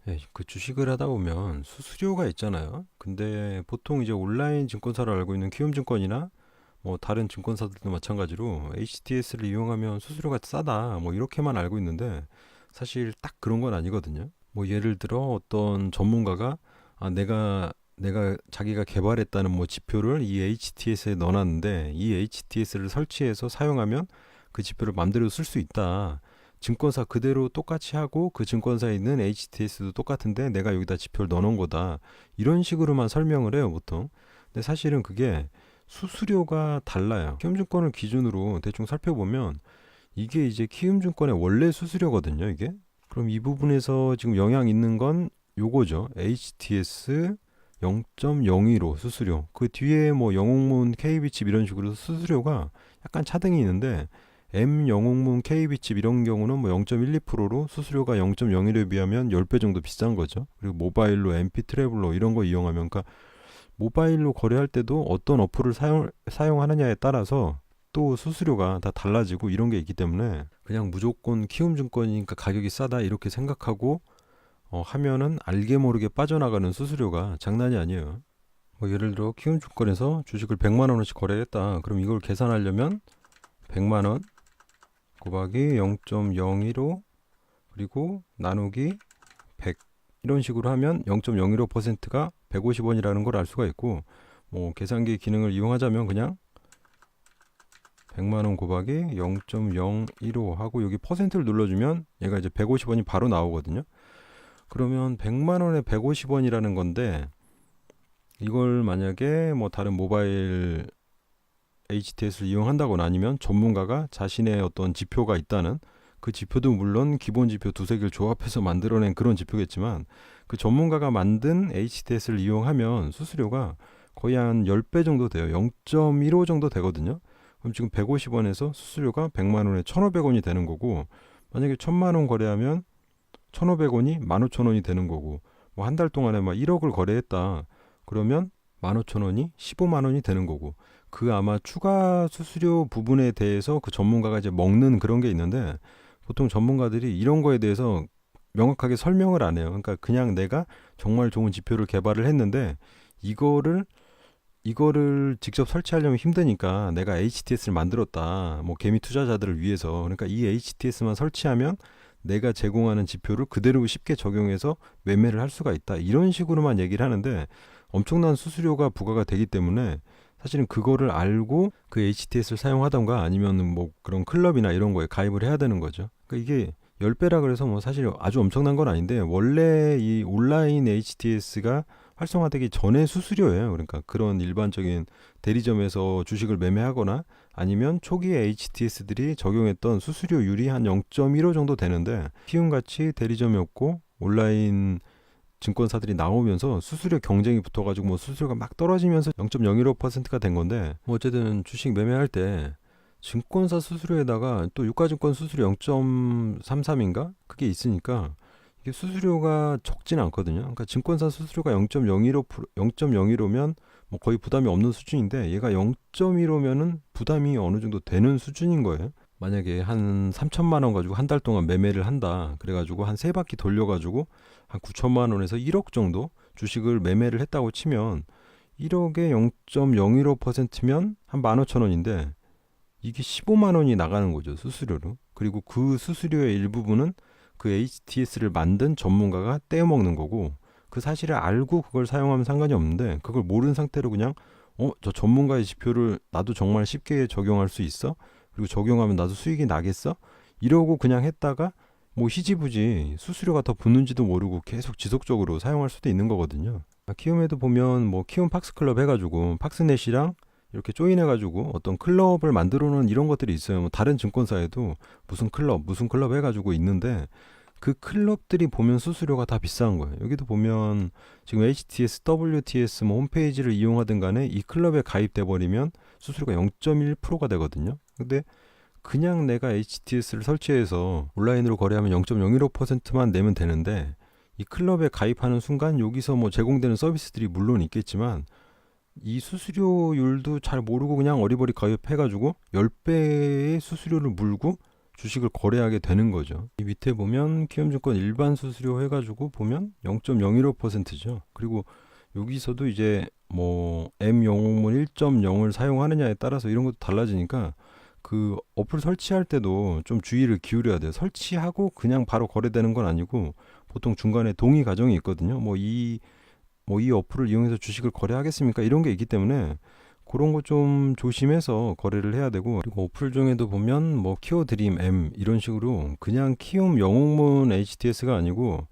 예, 그 주식을 하다 보면 수수료가 있잖아요. 근데 보통 이제 온라인 증권사를 알고 있는 키움증권이나 뭐 다른 증권사들도 마찬가지로 HTS를 이용하면 수수료가 싸다 뭐 이렇게만 알고 있는데 사실 딱 그런 건 아니거든요. 뭐 예를 들어 어떤 전문가가 내가 자기가 개발했다는 뭐 지표를 이 HTS에 넣어놨는데 이 HTS를 설치해서 사용하면 그 지표를 맘대로 쓸 수 있다. 증권사 그대로 똑같이 하고 그 증권사에 있는 HTS도 똑같은데 내가 여기다 지표를 넣어놓은 거다. 이런 식으로만 설명을 해요, 보통. 근데 사실은 그게 수수료가 달라요. 키움증권을 기준으로 대충 살펴보면 이게 이제 키움증권의 원래 수수료거든요, 이게. 그럼 이 부분에서 지금 영향 있는 건 요거죠. HTS 0.02로 수수료. 그 뒤에 뭐 영웅문, KB칩 이런 식으로 수수료가 약간 차등이 있는데 M 영웅문, KB칩 이런 경우는 뭐 0.12%로 수수료가 0.01에 비하면 10배 정도 비싼 거죠. 그리고 모바일로 MP 트래블러 이런 거 이용하면 그러니까 모바일로 거래할 때도 어떤 어플을 사용하느냐에 따라서 또 수수료가 다 달라지고 이런 게 있기 때문에 그냥 무조건 키움증권이니까 가격이 싸다 이렇게 생각하고 하면은 알게 모르게 빠져나가는 수수료가 장난이 아니에요. 뭐 예를 들어 키움증권에서 주식을 100만 원어치 거래했다. 그럼 이걸 계산하려면 100만 원 곱하기 0.015 그리고 나누기 100 이런 식으로 하면 0.015%가 150원이라는 걸 알 수가 있고 뭐 계산기 기능을 이용하자면 그냥 100만 원 곱하기 0.015 하고 여기 퍼센트를 눌러주면 얘가 이제 150원이 바로 나오거든요. 그러면 100만 원에 150원이라는 건데 이걸 만약에 뭐 다른 모바일 HTS를 이용한다거나 아니면 전문가가 자신의 어떤 지표가 있다는 그 지표도 물론 기본 지표 두세 개를 조합해서 만들어낸 그런 지표겠지만 그 전문가가 만든 HTS를 이용하면 수수료가 거의 한 10배 정도 돼요. 0.15 정도 되거든요. 그럼 지금 150원에서 수수료가 100만 원에 1,500원이 되는 거고 만약에 1,000만 원 거래하면 1,500원이 15,000원이 되는 거고 뭐 한 달 동안에 막 1억을 거래했다. 그러면 15,000원이 15만 원이 되는 거고 그 아마 추가 수수료 부분에 대해서 그 전문가가 이제 먹는 그런 게 있는데 보통 전문가들이 이런 거에 대해서 명확하게 설명을 안 해요. 그러니까 그냥 내가 정말 좋은 지표를 개발을 했는데 이거를 이거를 직접 설치하려면 힘드니까 내가 HTS를 만들었다. 뭐 개미 투자자들을 위해서. 그러니까 이 HTS만 설치하면 내가 제공하는 지표를 그대로 쉽게 적용해서 매매를 할 수가 있다. 이런 식으로만 얘기를 하는데 엄청난 수수료가 부과가 되기 때문에 사실은 그거를 알고 그 HTS를 사용하던가 아니면 뭐 그런 클럽이나 이런 거에 가입을 해야 되는 거죠. 그러니까 이게 10배라 그래서 뭐 사실 아주 엄청난 건 아닌데 원래 이 온라인 HTS가 활성화되기 전에 수수료예요. 그러니까 그런 일반적인 대리점에서 주식을 매매하거나 아니면 초기에 HTS들이 적용했던 수수료율이 한 0.15 정도 되는데 키움같이 대리점이 없고 온라인 증권사들이 나오면서 수수료 경쟁이 붙어가지고 뭐 수수료가 막 떨어지면서 0.015%가 된 건데 뭐 어쨌든 주식 매매할 때 증권사 수수료에다가 또 유가증권 수수료 0.33인가 그게 있으니까 이게 수수료가 적진 않거든요. 그러니까 증권사 수수료가 0.015면 뭐 거의 부담이 없는 수준인데 얘가 0.15면은 부담이 어느 정도 되는 수준인 거예요. 만약에 한 3천만 원 가지고 한 달 동안 매매를 한다. 그래가지고 한 세 바퀴 돌려가지고 한 9천만 원에서 1억 정도 주식을 매매를 했다고 치면 1억에 0.015%면 한 15,000원인데 이게 15만 원이 나가는 거죠, 수수료로. 그리고 그 수수료의 일부분은 그 HTS를 만든 전문가가 떼어먹는 거고 그 사실을 알고 그걸 사용하면 상관이 없는데 그걸 모르는 상태로 그냥 저 전문가의 지표를 나도 정말 쉽게 적용할 수 있어? 그리고 적용하면 나도 수익이 나겠어? 이러고 그냥 했다가 뭐 희지부지 수수료가 더 붙는지도 모르고 계속 지속적으로 사용할 수도 있는 거거든요. 키움에도 보면 뭐 키움 팍스클럽 해가지고 팍스넷이랑 이렇게 조인해가지고 어떤 클럽을 만들어 놓은 이런 것들이 있어요. 뭐 다른 증권사에도 무슨 클럽 해가지고 있는데 그 클럽들이 보면 수수료가 다 비싼 거예요. 여기도 보면 지금 HTS, WTS 뭐 홈페이지를 이용하든 간에 이 클럽에 가입돼 버리면 수수료가 0.1%가 되거든요. 근데 그냥 내가 HTS를 설치해서 온라인으로 거래하면 0.015%만 내면 되는데 이 클럽에 가입하는 순간 여기서 뭐 제공되는 서비스들이 물론 있겠지만 이 수수료율도 잘 모르고 그냥 어리버리 가입해가지고 10배의 수수료를 물고 주식을 거래하게 되는 거죠. 이 밑에 보면 키움증권 일반 수수료 해가지고 보면 0.015%죠. 그리고 여기서도 이제 뭐 M 영웅문 1.0을 사용하느냐에 따라서 이런 것도 달라지니까 그 어플 설치할 때도 좀 주의를 기울여야 돼요. 설치하고 그냥 바로 거래되는 건 아니고 보통 중간에 동의 과정이 있거든요. 이 어플을 이용해서 주식을 거래하겠습니까? 이런 게 있기 때문에 그런 거 좀 조심해서 거래를 해야 되고, 그리고 어플 중에도 보면 뭐 키워드림 M 이런 식으로 그냥 키움 영웅문 HTS가 아니고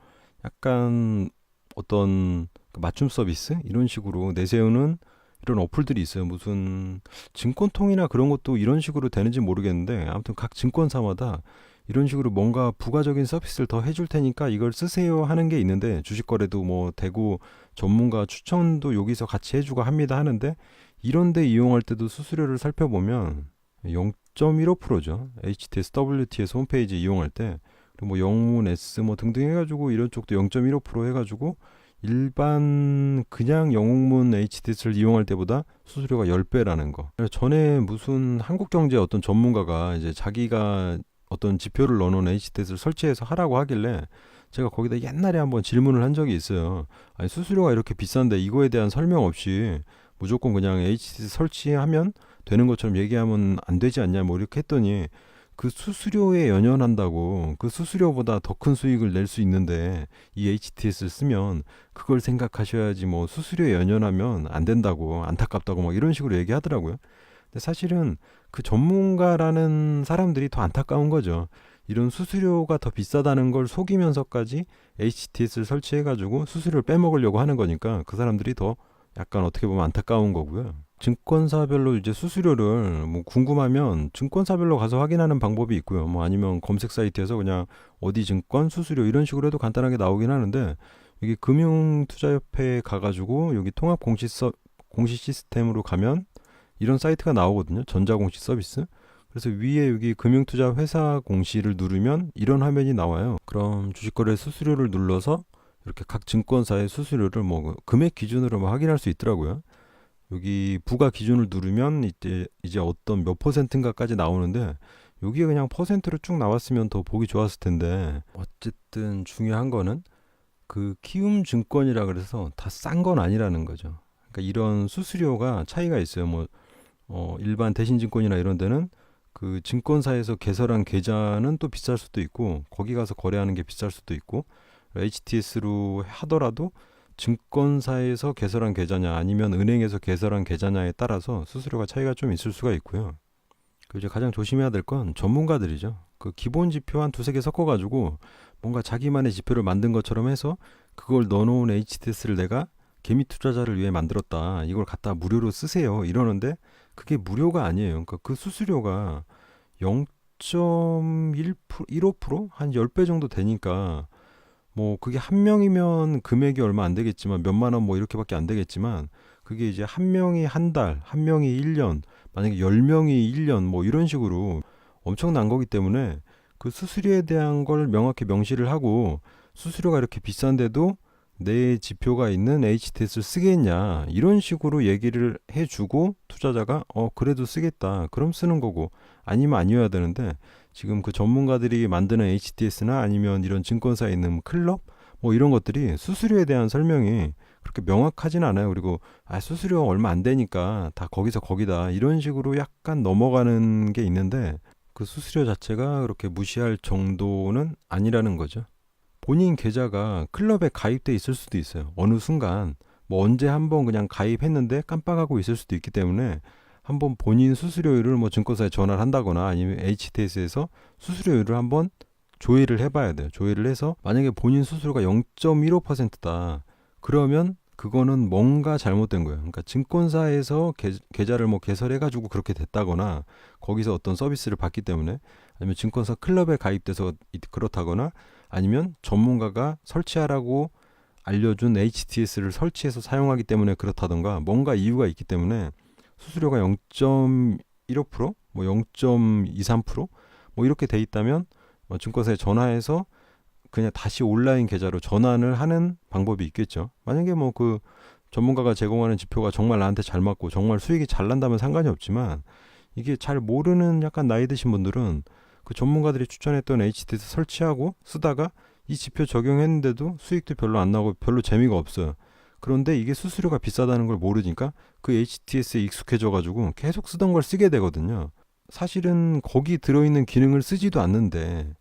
약간 어떤 맞춤 서비스 이런 식으로 내세우는 이런 어플들이 있어요. 무슨 증권통이나 그런 것도 이런 식으로 되는지 모르겠는데 아무튼 각 증권사마다 이런 식으로 뭔가 부가적인 서비스를 더 해줄 테니까 이걸 쓰세요 하는 게 있는데, 주식 거래도 뭐 되고 전문가 추천도 여기서 같이 해주고 합니다 하는데, 이런데 이용할 때도 수수료를 살펴보면 0.15%죠. HTS, WTS 홈페이지 이용할 때. 그리고 뭐 영문, S 뭐 등등 해가지고 이런 쪽도 0.15% 해가지고 일반 그냥 영웅문 HTS를 이용할 때보다 수수료가 10배라는 거. 전에 무슨 한국경제 어떤 전문가가 이제 자기가 어떤 지표를 넣어놓은 HTS를 설치해서 하라고 하길래 제가 거기다 옛날에 한번 질문을 한 적이 있어요. 아니, 수수료가 이렇게 비싼데 이거에 대한 설명 없이 무조건 그냥 HTS 설치하면 되는 것처럼 얘기하면 안 되지 않냐 뭐 이렇게 했더니, 그 수수료에 연연한다고 그 수수료보다 더 큰 수익을 낼 수 있는데 이 HTS를 쓰면 그걸 생각하셔야지, 뭐 수수료에 연연하면 안 된다고, 안타깝다고 막 이런 식으로 얘기하더라고요. 근데 사실은 그 전문가라는 사람들이 더 안타까운 거죠. 이런 수수료가 더 비싸다는 걸 속이면서까지 HTS를 설치해가지고 수수료를 빼먹으려고 하는 거니까 그 사람들이 더 약간 어떻게 보면 안타까운 거고요. 증권사별로 이제 수수료를 뭐 궁금하면 증권사별로 가서 확인하는 방법이 있고요. 뭐 아니면 검색 사이트에서 그냥 어디 증권 수수료 이런 식으로 해도 간단하게 나오긴 하는데, 여기 금융투자협회에 가가지고 여기 통합 공시 시스템으로 가면 이런 사이트가 나오거든요. 전자공시 서비스. 그래서 위에 여기 금융투자 회사 공시를 누르면 이런 화면이 나와요. 그럼 주식거래 수수료를 눌러서 이렇게 각 증권사의 수수료를 뭐 금액 기준으로 뭐 확인할 수 있더라고요. 여기 부가 기준을 누르면 이제 어떤 몇 %인가까지 나오는데, 여기에 그냥 퍼센트로 쭉 나왔으면 더 보기 좋았을 텐데, 어쨌든 중요한 거는 그 키움증권이라 그래서 다 싼 건 아니라는 거죠. 그러니까 이런 수수료가 차이가 있어요. 뭐 일반 대신증권이나 이런 데는 그 증권사에서 개설한 계좌는 또 비쌀 수도 있고 거기 가서 거래하는 게 비쌀 수도 있고, HTS로 하더라도 증권사에서 개설한 계좌냐 아니면 은행에서 개설한 계좌냐에 따라서 수수료가 차이가 좀 있을 수가 있고요. 그 이제 가장 조심해야 될 건 전문가들이죠. 그 기본 지표 한 두세 개 섞어가지고 뭔가 자기만의 지표를 만든 것처럼 해서 그걸 넣어놓은 HTS를 내가 개미 투자자를 위해 만들었다, 이걸 갖다 무료로 쓰세요 이러는데, 그게 무료가 아니에요. 그러니까 그 수수료가 0.15%? 한 10배 정도 되니까, 뭐 그게 한 명이면 금액이 얼마 안 되겠지만 몇만 원 뭐 이렇게밖에 안 되겠지만, 그게 이제 한 명이 한 달, 한 명이 1년, 만약에 10명이 1년 뭐 이런 식으로 엄청난 거기 때문에 그 수수료에 대한 걸 명확히 명시를 하고, 수수료가 이렇게 비싼데도 내 지표가 있는 HTS를 쓰겠냐 이런 식으로 얘기를 해주고 투자자가 그래도 쓰겠다 그럼 쓰는 거고, 아니면 아니어야 되는데, 지금 그 전문가들이 만드는 HTS나 아니면 이런 증권사에 있는 클럽 뭐 이런 것들이 수수료에 대한 설명이 그렇게 명확하진 않아요. 그리고 수수료 얼마 안 되니까 다 거기서 거기다 이런 식으로 약간 넘어가는 게 있는데, 그 수수료 자체가 그렇게 무시할 정도는 아니라는 거죠. 본인 계좌가 클럽에 가입돼 있을 수도 있어요. 어느 순간 뭐 언제 한번 그냥 가입했는데 깜빡하고 있을 수도 있기 때문에, 한번 본인 수수료율을 뭐 증권사에 전화를 한다거나 아니면 HTS에서 수수료율을 한번 조회를 해봐야 돼요. 조회를 해서 만약에 본인 수수료가 0.15%다 그러면 그거는 뭔가 잘못된 거예요. 그러니까 증권사에서 계좌를 뭐 개설해가지고 그렇게 됐다거나 거기서 어떤 서비스를 받기 때문에, 아니면 증권사 클럽에 가입돼서 그렇다거나, 아니면 전문가가 설치하라고 알려준 HTS를 설치해서 사용하기 때문에 그렇다던가, 뭔가 이유가 있기 때문에 수수료가 0.15%, 뭐 0.23%, 뭐 이렇게 돼 있다면 증권사에 전화해서 그냥 다시 온라인 계좌로 전환을 하는 방법이 있겠죠. 만약에 뭐 그 전문가가 제공하는 지표가 정말 나한테 잘 맞고 정말 수익이 잘 난다면 상관이 없지만, 이게 잘 모르는 약간 나이 드신 분들은 그 전문가들이 추천했던 HTS 설치하고 쓰다가 이 지표 적용했는데도 수익도 별로 안 나고 별로 재미가 없어요. 그런데 이게 수수료가 비싸다는 걸 모르니까 그 HTS에 익숙해져 가지고 계속 쓰던 걸 쓰게 되거든요. 사실은 거기 들어있는 기능을 쓰지도 않는데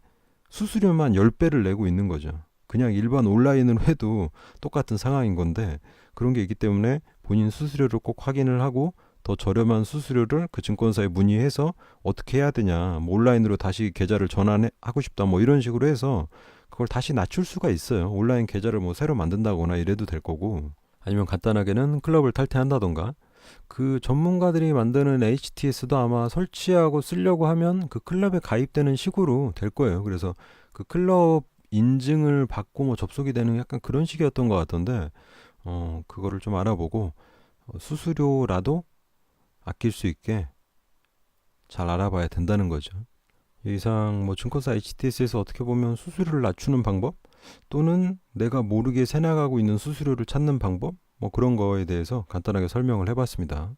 수수료만 10배를 내고 있는 거죠. 그냥 일반 온라인으로 해도 똑같은 상황인 건데 그런 게 있기 때문에 본인 수수료를 꼭 확인을 하고 더 저렴한 수수료를 그 증권사에 문의해서 어떻게 해야 되냐, 뭐 온라인으로 다시 계좌를 전환하고 싶다, 뭐 이런 식으로 해서 그걸 다시 낮출 수가 있어요. 온라인 계좌를 뭐 새로 만든다거나 이래도 될 거고, 아니면 간단하게는 클럽을 탈퇴한다던가. 그 전문가들이 만드는 HTS도 아마 설치하고 쓰려고 하면 그 클럽에 가입되는 식으로 될 거예요. 그래서 그 클럽 인증을 받고 뭐 접속이 되는 약간 그런 식이었던 것 같던데, 그거를 좀 알아보고 수수료라도 아낄 수 있게 잘 알아봐야 된다는 거죠. 이상 뭐 증권사 HTS에서 어떻게 보면 수수료를 낮추는 방법, 또는 내가 모르게 새나가고 있는 수수료를 찾는 방법, 뭐 그런 거에 대해서 간단하게 설명을 해봤습니다.